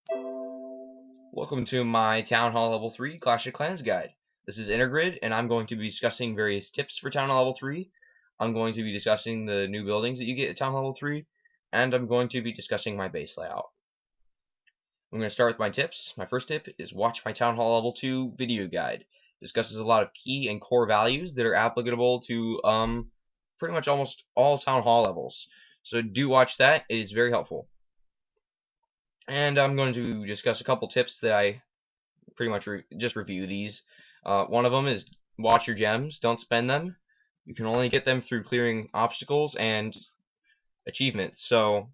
Welcome to my Town Hall Level 3 Clash of Clans guide. This is Intergrid, and I'm going to be discussing various tips for Town Hall Level 3. I'm going to be discussing the new buildings that you get at Town Hall Level 3, and I'm going to be discussing my base layout. I'm going to start with my tips. My first tip is watch my Town Hall Level 2 video guide. It discusses a lot of key and core values that are applicable to pretty much almost all Town Hall levels. So do watch that. It is very helpful. And I'm going to discuss a couple tips that I pretty much just review these. One of them is watch your gems, don't spend them. You can only get them through clearing obstacles and achievements. So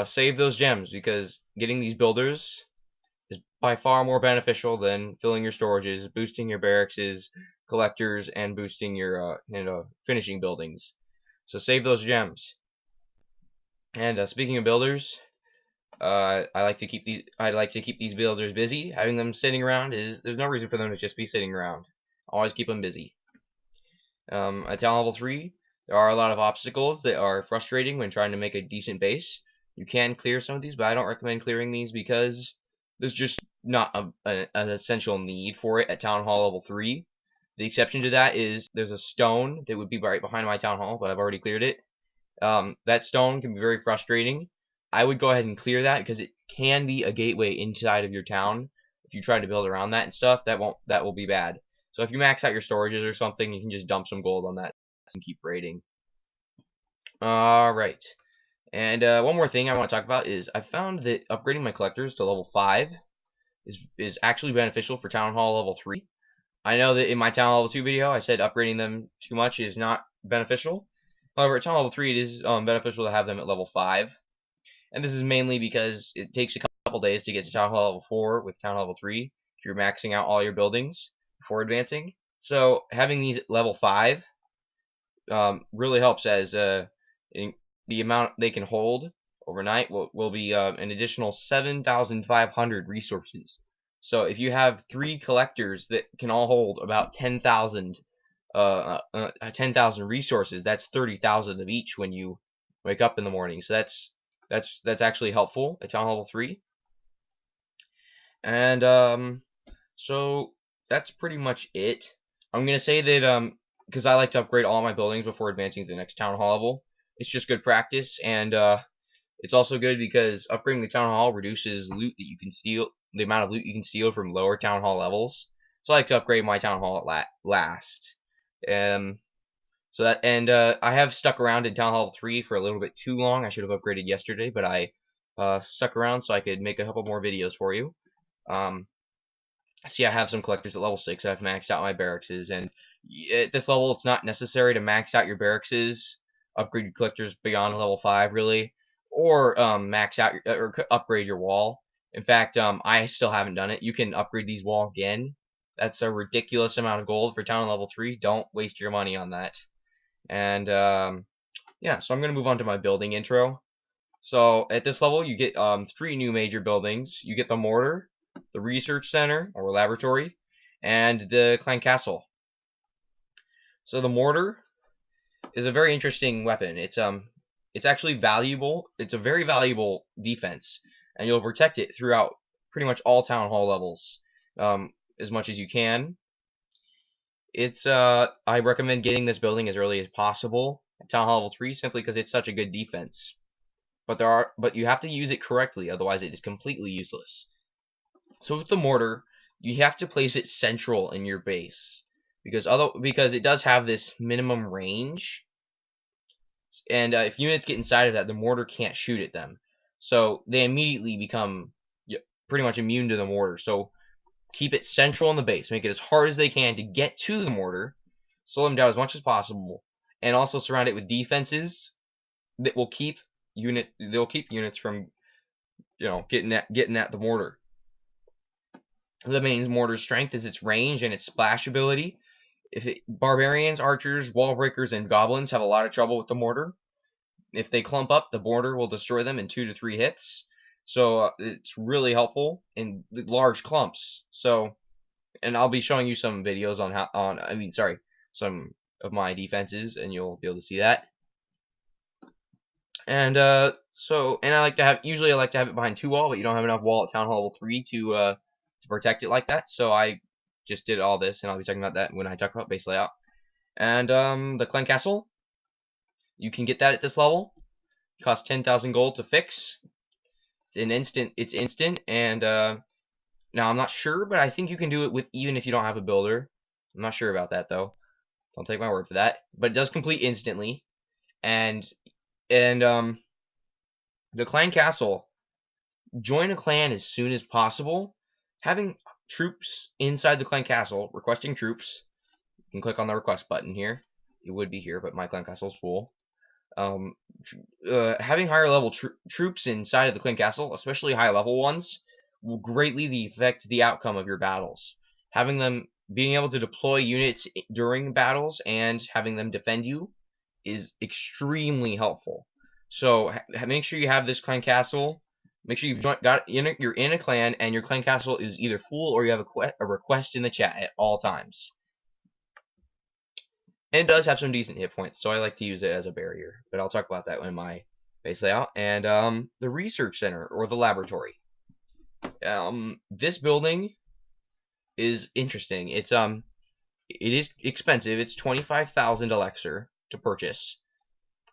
save those gems, because getting these builders is by far more beneficial than filling your storages, boosting your barracks, collectors, and boosting your finishing buildings. So save those gems. And speaking of builders, I like to keep these builders busy. Having them sitting around there's no reason for them to just be sitting around. Always keep them busy. At Town Level 3, there are a lot of obstacles that are frustrating when trying to make a decent base. You can clear some of these, but I don't recommend clearing these because there's just not an essential need for it at Town Hall Level 3. The exception to that is there's a stone that would be right behind my Town Hall, but I've already cleared it. That stone can be very frustrating. I would go ahead and clear that because it can be a gateway inside of your town. If you try to build around that and stuff, that will be bad. So if you max out your storages or something, you can just dump some gold on that and keep raiding. Alright. And one more thing I want to talk about is I found that upgrading my collectors to level 5 is actually beneficial for Town Hall level 3. I know that in my Town Hall level 2 video I said upgrading them too much is not beneficial. However, at Town Hall level 3 it is beneficial to have them at level 5. And this is mainly because it takes a couple days to get to Town Hall Level 4 with Town Hall Level 3 if you're maxing out all your buildings before advancing. So having these at level 5 really helps, as the amount they can hold overnight will be an additional 7,500 resources. So if you have 3 collectors that can all hold about 10,000 resources, that's 30,000 of each when you wake up in the morning. So that's actually helpful at Town Level 3. And so that's pretty much it. I'm gonna say that because I like to upgrade all my buildings before advancing to the next Town Hall level. It's just good practice, and it's also good because upgrading the Town Hall reduces loot that you can steal, the amount of loot you can steal from lower Town Hall levels. So I like to upgrade my Town Hall at last. So that, and I have stuck around in Town Hall 3 for a little bit too long. I should have upgraded yesterday, but I stuck around so I could make a couple more videos for you. See, I have some collectors at level 6. I've maxed out my barracks, and at this level, it's not necessary to max out your barracks, upgrade your collectors beyond level 5, really, or max out or upgrade your wall. In fact, I still haven't done it. You can upgrade these wall again. That's a ridiculous amount of gold for Town Level 3. Don't waste your money on that. And yeah, so I'm going to move on to my building intro. So at this level, you get 3 new major buildings. You get the mortar, the research center or laboratory, and the clan castle. So the mortar is a very interesting weapon. It's actually valuable. It's a very valuable defense, and you'll protect it throughout pretty much all Town Hall levels as much as you can. I recommend getting this building as early as possible at Town Hall Level 3 simply because it's such a good defense. But you have to use it correctly, otherwise it is completely useless. So with the mortar, you have to place it central in your base because it does have this minimum range, and if units get inside of that, the mortar can't shoot at them. So they immediately become pretty much immune to the mortar. So keep it central in the base. Make it as hard as they can to get to the mortar. Slow them down as much as possible, and also surround it with defenses that will keep units from getting at the mortar. The main mortar's strength is its range and its splash ability. Barbarians, archers, wall breakers, and goblins have a lot of trouble with the mortar. If they clump up, the mortar will destroy them in 2 to 3 hits. So it's really helpful in large clumps. So, and I'll be showing you some videos on some of my defenses, and you'll be able to see that. And So, and usually I like to have it behind 2 wall, but you don't have enough wall at Town Hall level 3 to protect it like that. So I just did all this, and I'll be talking about that when I talk about base layout. And the Clan Castle, you can get that at this level. It costs 10,000 gold to fix. It's instant, and now I'm not sure, but I think you can do it with even if you don't have a builder. I'm not sure about that though. Don't take my word for that. But it does complete instantly, and the Clan Castle. Join a clan as soon as possible. Having troops inside the Clan Castle, requesting troops. You can click on the request button here. It would be here, but my Clan Castle is full. Having higher level troops inside of the Clan Castle, especially high level ones, will greatly affect the outcome of your battles. Having them being able to deploy units during battles and having them defend you is extremely helpful. So make sure you have this Clan Castle. Make sure you're in a clan and your Clan Castle is either full or you have a request in the chat at all times. And it does have some decent hit points, so I like to use it as a barrier. But I'll talk about that in my base layout. And the research center or the laboratory. This building is interesting. It is expensive. It's 25,000 elixir to purchase,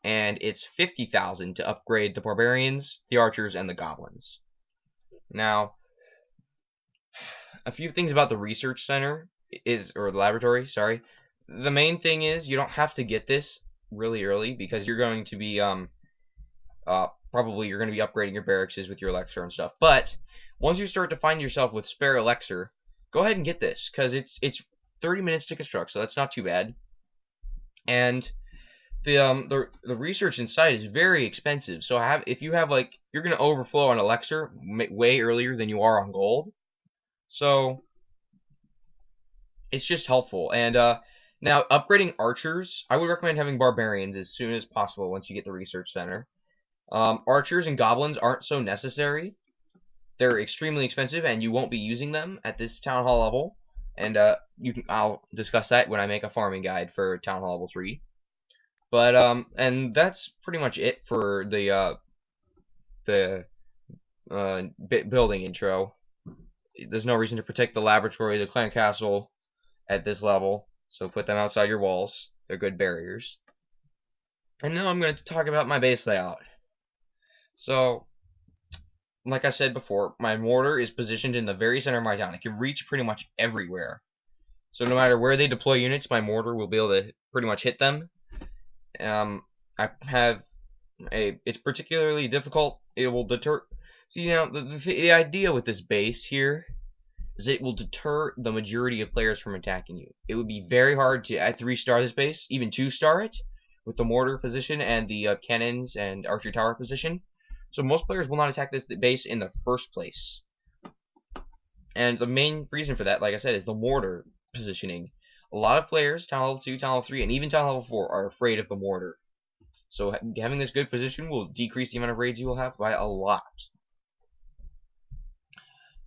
and it's 50,000 to upgrade the barbarians, the archers, and the goblins. Now, a few things about the research center or the laboratory. Sorry. The main thing is you don't have to get this really early because you're going to be probably you're going to be upgrading your barracks with your elixir and stuff. But once you start to find yourself with spare elixir, go ahead and get this because it's 30 minutes to construct, so that's not too bad. And the research inside is very expensive. So if you have you're going to overflow on elixir way earlier than you are on gold. So it's just helpful. And now, upgrading archers, I would recommend having barbarians as soon as possible once you get the research center. Archers and goblins aren't so necessary. They're extremely expensive, and you won't be using them at this town hall level. And I'll discuss that when I make a farming guide for town hall level 3. But and that's pretty much it for the building intro. There's no reason to protect the laboratory, the Clan Castle at this level. So put them outside your walls. They're good barriers. And now I'm going to talk about my base layout. So, like I said before, my mortar is positioned in the very center of my town. It can reach pretty much everywhere. So no matter where they deploy units, my mortar will be able to pretty much hit them. It's particularly difficult. It will deter. See, now the idea with this base here is it will deter the majority of players from attacking you. It would be very hard to 3-star this base, even 2-star it, with the mortar position and the cannons and archery tower position. So most players will not attack this base in the first place. And the main reason for that, like I said, is the mortar positioning. A lot of players, town level 2, town level 3, and even town level 4 are afraid of the mortar. So having this good position will decrease the amount of raids you will have by a lot.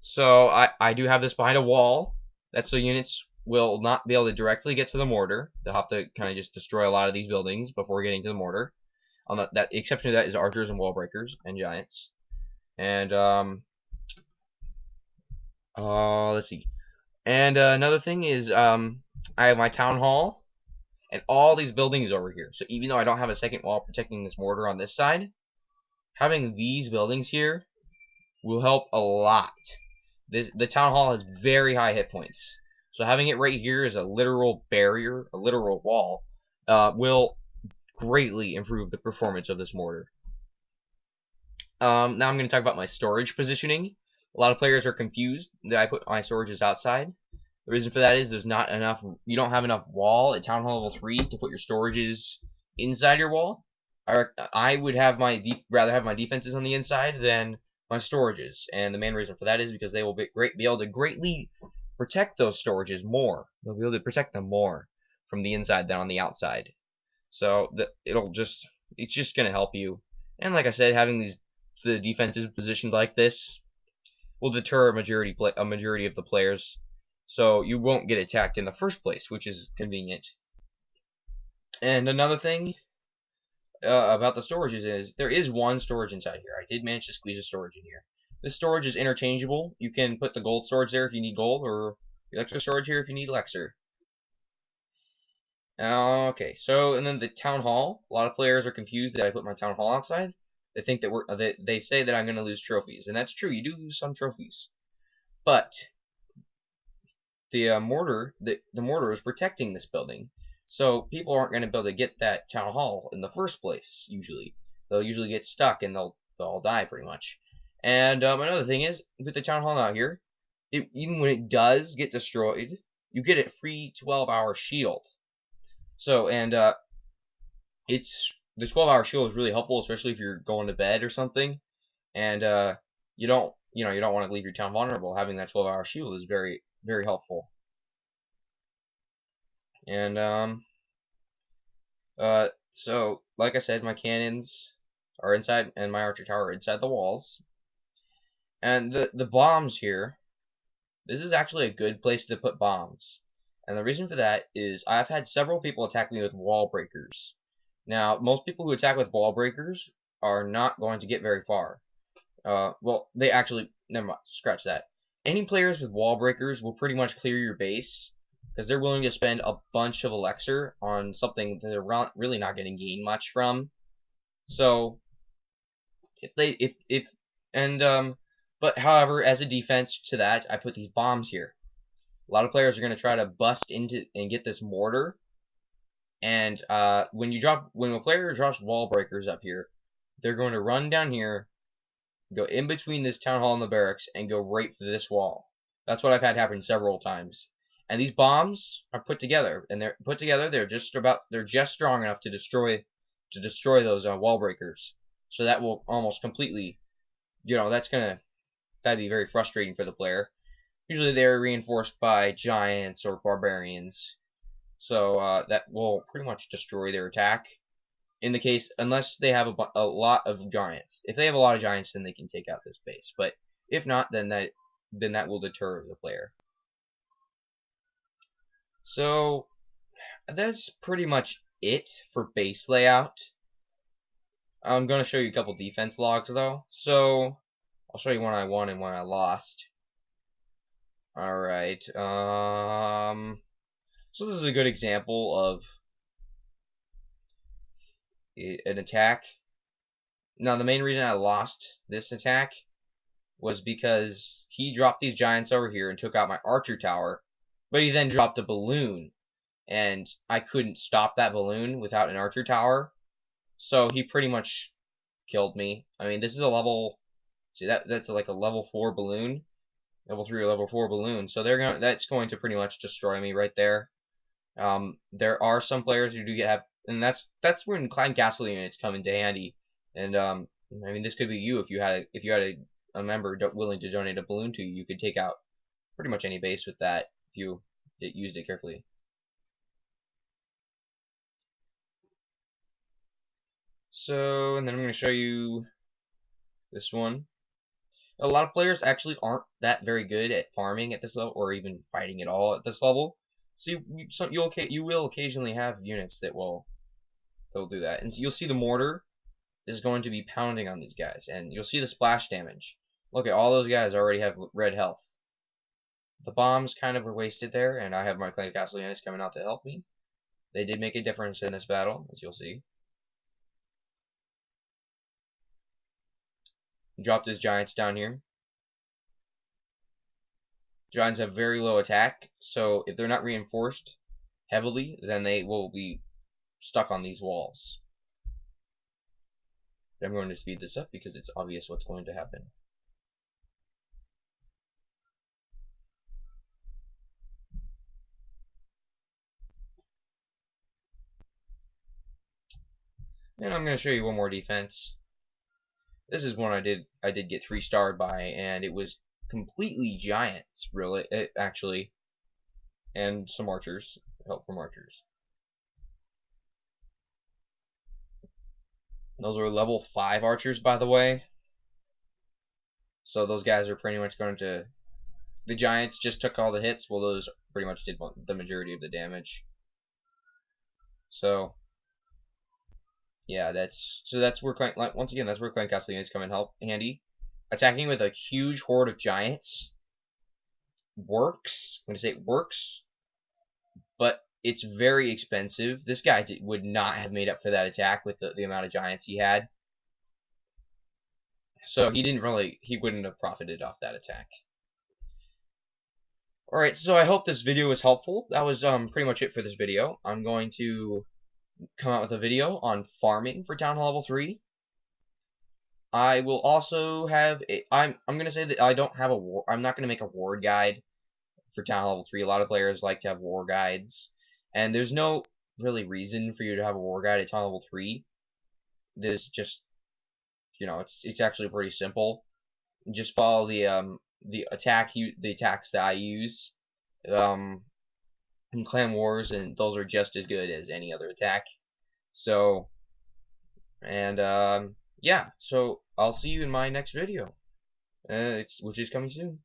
So I do have this behind a wall. That's so units will not be able to directly get to the mortar. They'll have to kind of just destroy a lot of these buildings before getting to the mortar. That exception to that is archers and wall breakers and giants. And let's see. And another thing is I have my town hall and all these buildings over here. So even though I don't have a second wall protecting this mortar on this side, having these buildings here will help a lot. The town hall has very high hit points, so having it right here as a literal barrier, a literal wall, will greatly improve the performance of this mortar. Now I'm going to talk about my storage positioning. A lot of players are confused that I put my storages outside. The reason for that is there's not enough. You don't have enough wall at town hall level 3 to put your storages inside your wall. I would have rather have my defenses on the inside than my storages, and the main reason for that is because they will be able to greatly protect those storages more. They'll be able to protect them more from the inside than on the outside. So it's just going to help you. And like I said, having the defenses positioned like this will deter a majority of the players, so you won't get attacked in the first place, which is convenient. And another thing, about the storages is there is one storage inside here. I did manage to squeeze a storage in here. This storage is interchangeable. You can put the gold storage there if you need gold, or electric storage here if you need elixir. Okay, so and then the town hall. A lot of players are confused that I put my town hall outside. They think that they say that I'm going to lose trophies, and that's true. You do lose some trophies, but the mortar is protecting this building, so people aren't going to be able to get that town hall in the first place. Usually, they'll usually get stuck and they'll all die pretty much. And another thing is, with the town hall out here, even when it does get destroyed, you get a free 12-hour shield. So and it's the 12-hour shield is really helpful, especially if you're going to bed or something, and you don't want to leave your town vulnerable. Having that 12-hour shield is very, very helpful. And so like I said, my cannons are inside, and my archer tower are inside the walls. And the bombs here, this is actually a good place to put bombs. And the reason for that is I've had several people attack me with wall breakers. Now, most people who attack with wall breakers are not going to get very far. Well, they actually, never mind, scratch that. Any players with wall breakers will pretty much clear your base, because they're willing to spend a bunch of elixir on something that they're really not going to gain much from. So, but however, as a defense to that, I put these bombs here. A lot of players are going to try to bust into and get this mortar. And when a player drops wall breakers up here, they're going to run down here, go in between this town hall and the barracks, and go right for this wall. That's what I've had happen several times. And these bombs are put together, and they're just strong enough to destroy those wall breakers. So that will almost completely, that'd be very frustrating for the player. Usually they're reinforced by giants or barbarians, so that will pretty much destroy their attack. In the case, unless they have a lot of giants. If they have a lot of giants, then they can take out this base. But if not, then that will deter the player. So that's pretty much it for base layout. I'm going to show you a couple defense logs though. So I'll show you when I won and when I lost. Alright, so this is a good example of an attack. Now, the main reason I lost this attack was because he dropped these giants over here and took out my archer tower, but he then dropped a balloon, and I couldn't stop that balloon without an archer tower, so he pretty much killed me. I mean, this is a level, see, that's like a level 4 balloon. Level 3 or level 4 balloon, so that's going to pretty much destroy me right there. There are some players who do have, and that's when Clan Castle units come into handy. And I mean, this could be you if you had a member willing to donate a balloon to you. You could take out pretty much any base with that if you used it carefully. So, and then I'm going to show you this one. A lot of players actually aren't that very good at farming at this level, or even fighting at all at this level. So you will occasionally have units they'll do that, and so you'll see the mortar is going to be pounding on these guys, and you'll see the splash damage. Look at all those guys already have red health. The bombs kind of were wasted there, and I have my Clan Castle units coming out to help me. They did make a difference in this battle, as you'll see. Dropped his giants down here. Giants have very low attack, so if they're not reinforced heavily, then they will be stuck on these walls. I'm going to speed this up because it's obvious what's going to happen. And I'm going to show you one more defense. This is one I did get 3-starred by, and it was completely giants, really, actually, and some archers, help from archers. Those are level 5 archers, by the way. So those guys are pretty much going to... The giants just took all the hits, well, those pretty much did the majority of the damage. So Yeah, that's where once again, that's where clan castle units come in handy. Attacking with a huge horde of giants works. I'm gonna say it works, but it's very expensive. This guy would not have made up for that attack with the amount of giants he had. So he wouldn't have profited off that attack. Alright, so I hope this video was helpful. That was pretty much it for this video. I'm going to come out with a video on farming for Town Hall Level 3. I will also have I'm gonna say that I don't have I'm not gonna make a ward guide for Town Hall Level 3. A lot of players like to have war guides. And there's no really reason for you to have a war guide at Town Hall Level 3. There's just it's actually pretty simple. Just follow the attacks that I use in Clan Wars, and those are just as good as any other attack. So, and yeah, so I'll see you in my next video, which is coming soon.